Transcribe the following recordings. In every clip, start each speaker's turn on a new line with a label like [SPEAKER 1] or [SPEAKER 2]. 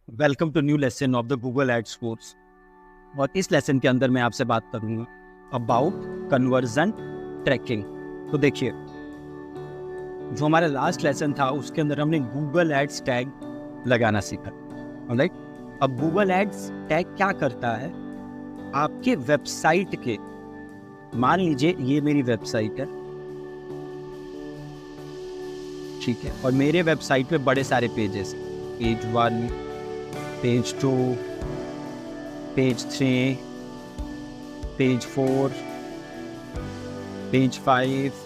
[SPEAKER 1] Welcome to new lesson of the Google Ads course. और इस lesson के अंदर मैं आपसे बात करूंगा अबाउट कन्वर्जन ट्रैकिंग। तो देखिए, जो हमारा लास्ट लेसन था उसके अंदर हमने गूगल एड्स टैग लगाना सीखा। ऑलराइट, अब गूगल एड्स टैग क्या करता है, आपके वेबसाइट के, मान लीजिए ये मेरी वेबसाइट है, ठीक है, और मेरे वेबसाइट पे बड़े सारे pages, page 1, page 2, page 3, page 4, page 5,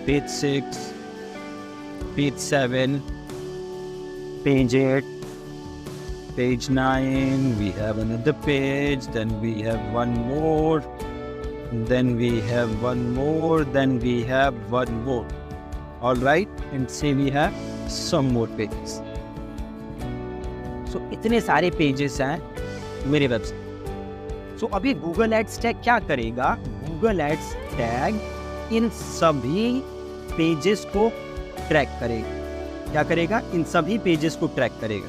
[SPEAKER 1] page 6, page 7, page 8, page 9, we have another page, then we have one more, then we have one more, then we have one more. All right, and say we have some more pages. So इतने सारे pages हैं मेरे website. So अभी Google ads tag क्या करेगा, Google ads tag in सभी pages को track करेगा। क्या करेगा, इन सभी पेजेस को ट्रैक करेगा।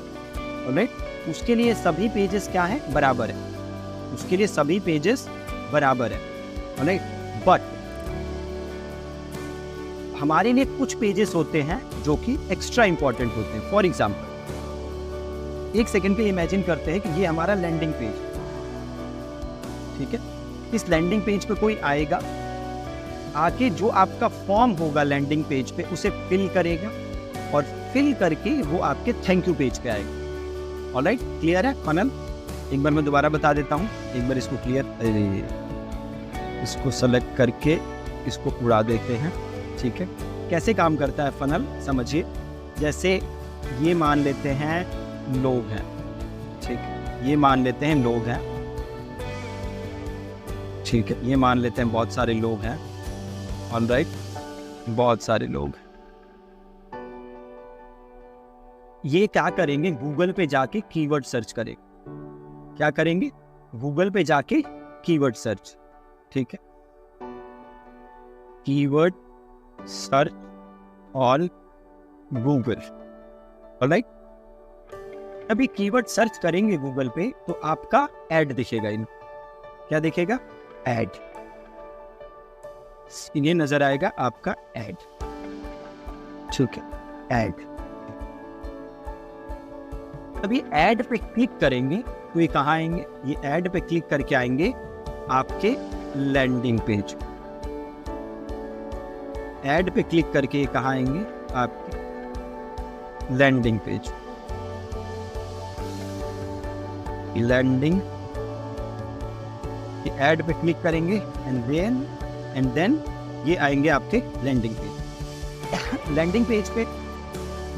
[SPEAKER 1] ऑलराइट, उसके लिए सभी पेजेस क्या है, बराबर है, उसके लिए सभी पेजेस बराबर है। ऑलराइट, बट हमारे लिए कुछ पेजेस होते हैं जो कि एक्स्ट्रा इंपॉर्टेंट होते हैं। फॉर एग्जांपल, एक सेकंड पे इमेजिन करते हैं कि ये हमारा लैंडिंग पेज, ठीक है, इस लैंडिंग पेज पे कोई आएगा, आके जो आपका फॉर्म होगा लैंडिंग पेज पे उसे फिल करेगा, और फिल करके वो आपके थैंक यू पेज पे आएगा। ऑलराइट, क्लियर है फनल? एक बार मैं दोबारा बता देता हूँ, एक बार इसको क्लियर, इसको सेलेक्ट करके इसको उड़ा देते हैं, ठीक है। कैसे काम करता है फनल, समझिए। जैसे ये मान लेते हैं लोग हैं, ठीक है, ये मान लेते हैं लोग हैं, ठीक है, ये मान लेते हैं बहुत सारे लोग हैं। ऑलराइट, बहुत सारे लोग। ये क्या करेंगे, गूगल पे जाके कीवर्ड सर्च करेंगे। क्या करेंगे, गूगल पे जाके कीवर्ड सर्च, ठीक है, keyword search on Google. Alright, अभी कीवर्ड सर्च करेंगे गूगल पे तो आपका ऐड दिखेगा, इन क्या दिखेगा, ऐड, ये नजर आएगा आपका ऐड, ठीक है, ऐड। अभी ऐड पे क्लिक करेंगे तो ये कहाँ आएंगे, ये ऐड पे क्लिक करके आएंगे आपके लैंडिंग पेज। ऐड पे क्लिक करके ये कहाँ आएंगे, आपके लैंडिंग पेज, लैंडिंग, ये ऐड पे क्लिक करेंगे एंड देन ये आएंगे आपके लैंडिंग पेज। लैंडिंग पेज पे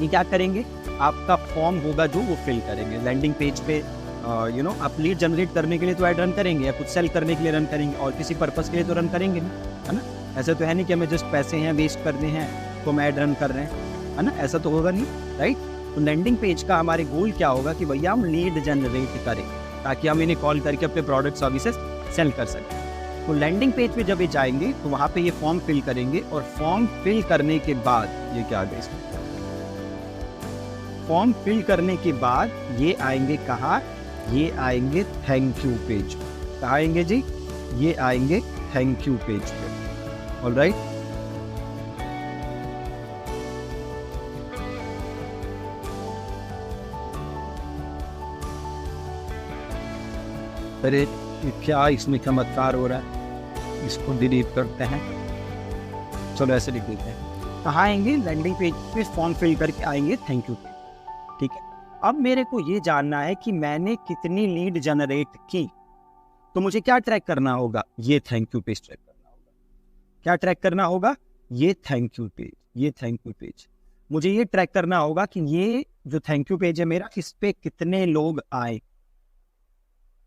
[SPEAKER 1] ये क्या करेंगे, आपका फॉर्म होगा जो वो फिल करेंगे। लैंडिंग पेज पे आप लीड जनरेट करने के लिए तो ऐड रन करेंगे, या कुछ सेल करने के लिए रन करेंगे, और किसी पर्पस के लिए तो रन करेंगे नहीं, है ना। ऐसा तो है नहीं कि हमें जस्ट पैसे हैं वेस्ट करने हैं तो हम ऐड रन कर रहे हैं, है ना, ऐसा तो होगा नहीं, राइट। तो लैंडिंग पेज का हमारे गोल क्या होगा कि भैया हम लीड जनरेट करें ताकि हम इन्हें कॉल करके अपने प्रोडक्ट सर्विसेज सेल कर सकें। तो लैंडिंग पेज पे जब ये जाएंगे तो वहाँ पे ये फॉर्म फिल करेंगे, और फॉर्म फिल करने के बाद ये क्या आगे, फॉर्म फिल करने के बाद ये आएंगे कहाँ, ये आएंगे थैंक यू पेज। कहाँ आएंगे जी, ये आएंगे थैंक यू पेज पे। ऑलराइट, अरे क्या इसमें चमत्कार हो रहा है, इसको डिलीट करते हैं, चलो ऐसे लिख देते हैं। कहाँ आएंगे, लैंडिंग पेज पे फॉर्म फिल करके आएंगे थैंक यू पेज, ठीक है। अब मेरे को ये जानना है कि मैंने कितनी लीड जनरेट की, तो मुझे क्या ट्रैक करना होगा, ये थैंक यू पेज ट्रैक करना होगा। क्या ट्रैक करना होगा, ये थैंक यू पेज, ये थैंक यू पेज। मुझे ये ट्रैक करना होगा कि ये जो थैंक यू पेज है मेरा, इस पे कितने लोग आए,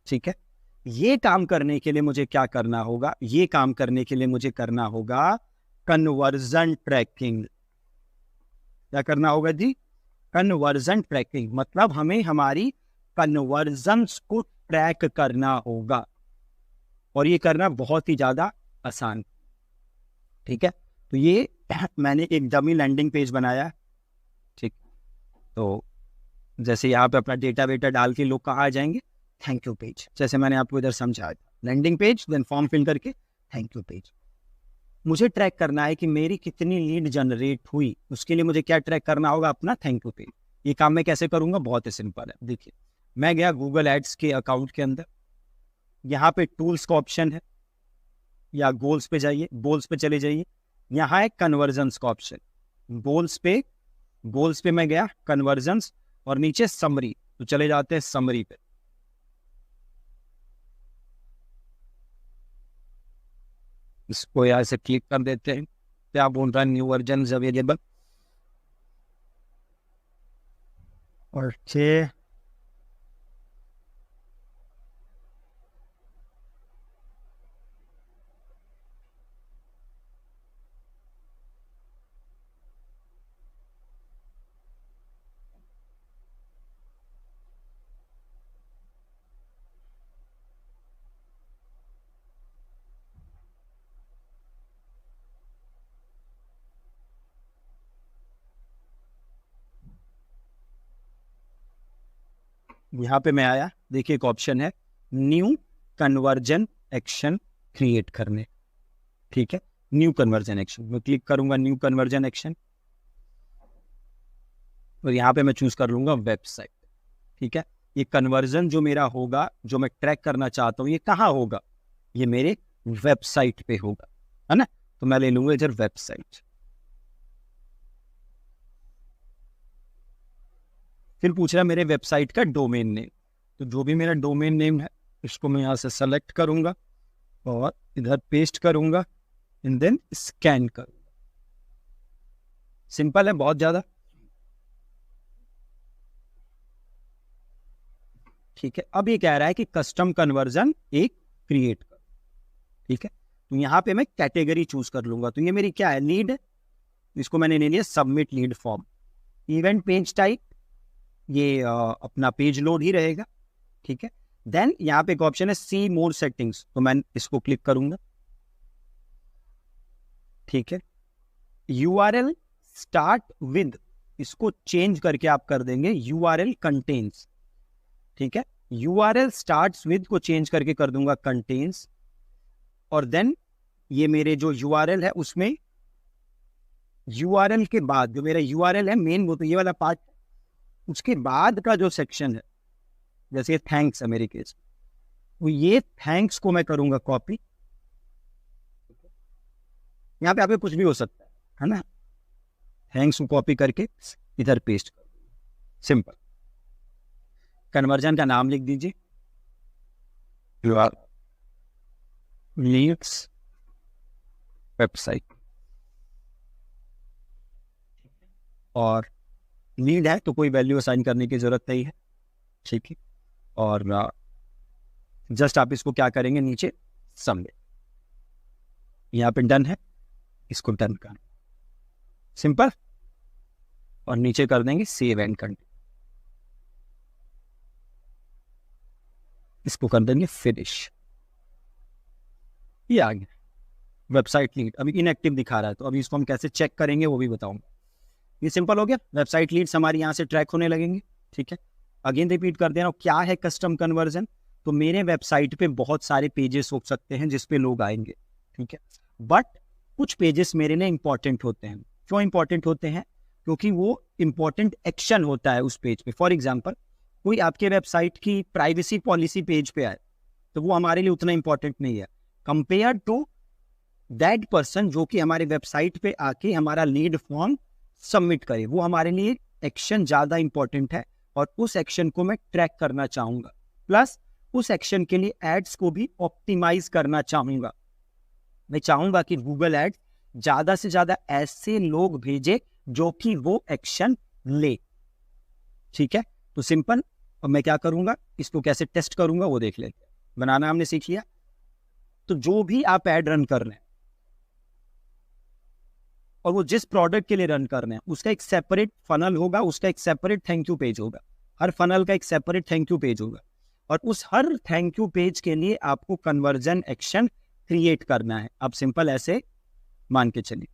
[SPEAKER 1] ठीक है। ये काम करने के लिए मुझे क्या करना होगा, ये काम करने के लिए मुझे करना होगा कन्वर्जन ट्रैकिंग। क्या करना होगा जी, कन्वर्जन ट्रैकिंग। मतलब हमें हमारी कन्वर्जन्स को ट्रैक करना होगा, और ये करना बहुत ही ज्यादा आसान, ठीक है। तो ये मैंने एक डमी लैंडिंग पेज बनाया, ठीक। तो जैसे यहाँ पे अपना डेटा वेटा डाल के लोग कहाँ आ जाएंगे, थैंक यू पेज, जैसे मैंने आपको इधर समझाया था, landing page then form fill करके थैंक यू पेज। मुझे ट्रैक करना है कि मेरी कितनी लीड जनरेट हुई, उसके लिए मुझे क्या ट्रैक करना होगा, अपना थैंक यू पेज। ये काम मैं कैसे करूंगा, बहुत ही सिंपल है। देखिए मैं गया गूगल एड्स के अकाउंट के अंदर, यहाँ पे टूल्स का ऑप्शन है, या गोल्स पे जाइए, गोल्स पे चले जाइए, यहाँ है कन्वर्जन्स का ऑप्शन, गोल्स पे मैं गया कन्वर्जन्स, और नीचे समरी, तो चले जाते हैं समरी पे। इसको यहाँ से क्लिक कर देते हैं, क्या बोल रहा है, न्यू वर्जन अवेलेबल, और यहाँ पे मैं आया, देखिए एक ऑप्शन है न्यू कन्वर्जन एक्शन क्रिएट करने, ठीक है, न्यू कन्वर्जन एक्शन, मैं क्लिक करूंगा न्यू कन्वर्जन एक्शन, और यहाँ पे मैं चूज कर लूंगा वेबसाइट, ठीक है। ये कन्वर्जन जो मेरा होगा, जो मैं ट्रैक करना चाहता हूँ, ये कहाँ होगा, ये मेरे वेबसाइट पे होगा, है ना, तो मैं ले लूंगा इधर वेबसाइट। फिर पूछ रहा है मेरे वेबसाइट का डोमेन नेम, तो जो भी मेरा डोमेन नेम है इसको मैं यहाँ से सेलेक्ट करूंगा और इधर पेस्ट करूंगा, एंड देन स्कैन करूंगा। सिंपल है बहुत ज्यादा, ठीक है। अब ये कह रहा है कि कस्टम कन्वर्जन एक क्रिएट कर, ठीक है, तो यहाँ पे मैं कैटेगरी चूज कर लूंगा, तो ये मेरी क्या है, लीड है, इसको मैंने ले लिया submit lead form. Event page type, ये अपना पेज लोड ही रहेगा, ठीक है। देन यहाँ पे एक ऑप्शन है सी मोर सेटिंग्स, तो मैं इसको क्लिक करूंगा, ठीक है। यूआरएल स्टार्ट विद, इसको चेंज करके आप कर देंगे यूआरएल कंटेन्स, ठीक है, यूआरएल स्टार्ट्स विद को चेंज करके कर दूंगा कंटेन्स, और देन ये मेरे जो यूआरएल है उसमें यूआरएल के बाद जो मेरा यूआरएल है मेन, वो तो ये वाला पार्ट, उसके बाद का जो सेक्शन है, जैसे थैंक्स है मेरे केस, वो ये थैंक्स को मैं करूंगा कॉपी, यहाँ पे आपके कुछ भी हो सकता है ना, थैंक्स को कॉपी करके इधर पेस्ट कर, सिंपल। कन्वर्जन का नाम लिख दीजिए, लीड्स वेबसाइट, और लीड है तो कोई वैल्यू असाइन करने की जरूरत नहीं है, ठीक है। और जस्ट आप इसको क्या करेंगे, नीचे सबमिट, यहाँ पे डन है, इसको डन कर, सिंपल, और नीचे कर देंगे सेव एंड कंटिन्यू, इसको कर देंगे फिनिश, ये आ गया वेबसाइट लीड। अभी इनएक्टिव दिखा रहा है, तो अभी इसको हम कैसे चेक करेंगे वो भी बताऊंगा। ये सिंपल हो गया, वेबसाइट लीड्स हमारी यहाँ से ट्रैक होने लगेंगे, ठीक है। अगेन रिपीट कर दे रहा हूँ, क्या है कस्टम कन्वर्जन, तो मेरे वेबसाइट पे बहुत सारे पेजेस हो सकते हैं जिसपे लोग आएंगे, ठीक है, बट कुछ पेजेस मेरे लिए इंपॉर्टेंट होते हैं। क्यों इंपॉर्टेंट होते हैं, क्योंकि वो इंपॉर्टेंट एक्शन होता है उस पेज पे। फॉर एग्जाम्पल कोई आपके वेबसाइट की प्राइवेसी पॉलिसी पेज पे आए, तो वो हमारे लिए उतना इंपॉर्टेंट नहीं है कंपेयर टू दैट पर्सन जो कि हमारे वेबसाइट पे आके हमारा लीड फॉर्म सबमिट करे, वो हमारे लिए एक्शन ज्यादा इंपॉर्टेंट है, और उस एक्शन को मैं ट्रैक करना चाहूंगा, प्लस उस एक्शन के लिए एड्स को भी ऑप्टिमाइज करना चाहूंगा। मैं चाहूंगा कि गूगल एड्स ज्यादा से ज्यादा ऐसे लोग भेजे जो कि वो एक्शन ले, ठीक है। तो सिंपल, और मैं क्या करूंगा, इसको कैसे टेस्ट करूंगा वो देख लेते हैं। बनाना हमने सीख लिया, तो जो भी आप ऐड रन कर रहे हैं और वो जिस प्रोडक्ट के लिए रन कर रहे हैं, उसका एक सेपरेट फनल होगा, उसका एक सेपरेट थैंक यू पेज होगा, हर फनल का एक सेपरेट थैंक यू पेज होगा, और उस हर थैंक यू पेज के लिए आपको कन्वर्जन एक्शन क्रिएट करना है। अब सिंपल ऐसे मान के चलिए,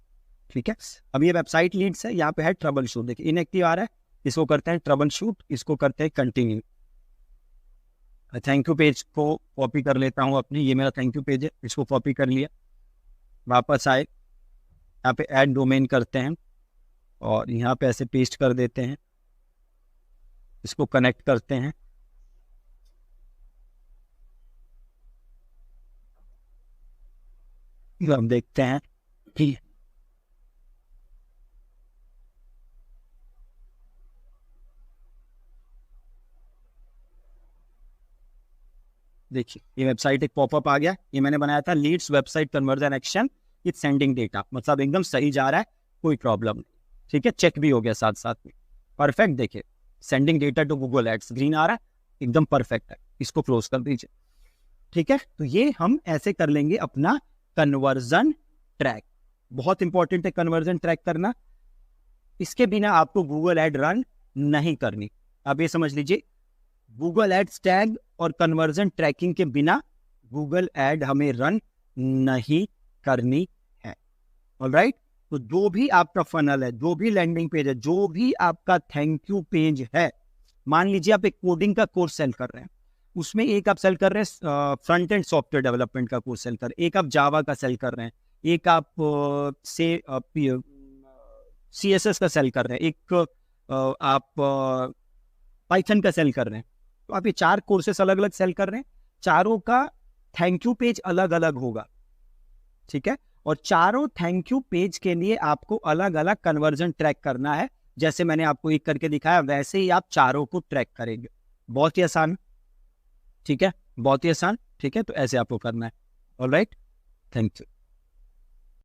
[SPEAKER 1] ठीक है। अब ये वेबसाइट लीड्स है, यहाँ पे है ट्रबल शूट, देखिए इनएक्टिव आ रहा है, इसको करते हैं ट्रबल शूट, इसको करते हैं कंटिन्यू। थैंक यू पेज को कॉपी कर लेता हूँ अपनी, ये मेरा थैंक यू पेज है, इसको कॉपी कर लिया। वापस आए, यहाँ पे ऐड डोमेन करते हैं और यहाँ पे ऐसे पेस्ट कर देते हैं, इसको कनेक्ट करते हैं। हम देखते हैं कि देखिए ये वेबसाइट एक पॉपअप आ गया, ये मैंने बनाया था leads website conversion action with sending data, मतलब एकदम सही जा रहा है, कोई प्रॉब्लम नहीं। ठीक है, चेक भी हो गया साथ साथ में, परफेक्ट। देखिए sending data to Google Ads green आ रहा है, एकदम परफेक्ट है। इसको क्लोज कर दीजिए। ठीक है, तो ये हम ऐसे कर लेंगे अपना कन्वर्जन ट्रैक। बहुत इंपॉर्टेंट है कन्वर्जन ट्रैक करना, इसके बिना आपको गूगल एड रन नहीं करनी। आप ये समझ लीजिए, गूगल एड्स टैग और कन्वर्जन ट्रैकिंग के बिना गूगल एड हमें रन नहीं करनी है। ऑलराइट, तो जो भी आपका फनल है, जो भी लैंडिंग पेज है, जो भी आपका थैंक यू पेज है, मान लीजिए आप एक कोडिंग का कोर्स सेल कर रहे हैं, उसमें एक आप सेल कर रहे हैं फ्रंट एंड सॉफ्टवेयर डेवलपमेंट का कोर्स सेल कर रहे हैं, एक आप जावा का सेल कर रहे हैं, एक आप CSS का सेल कर रहे हैं, एक आप पाइथन का सेल कर रहे हैं। तो आप ये 4 कोर्सेस अलग अलग सेल कर रहे हैं, चारों का थैंक यू पेज अलग अलग होगा। ठीक है, और चारों थैंक यू पेज के लिए आपको अलग अलग कन्वर्जन ट्रैक करना है। जैसे मैंने आपको एक करके दिखाया, वैसे ही आप चारों को ट्रैक करेंगे। बहुत ही आसान, ठीक है, बहुत ही आसान। ठीक है, तो ऐसे आपको करना है। Alright, thank you.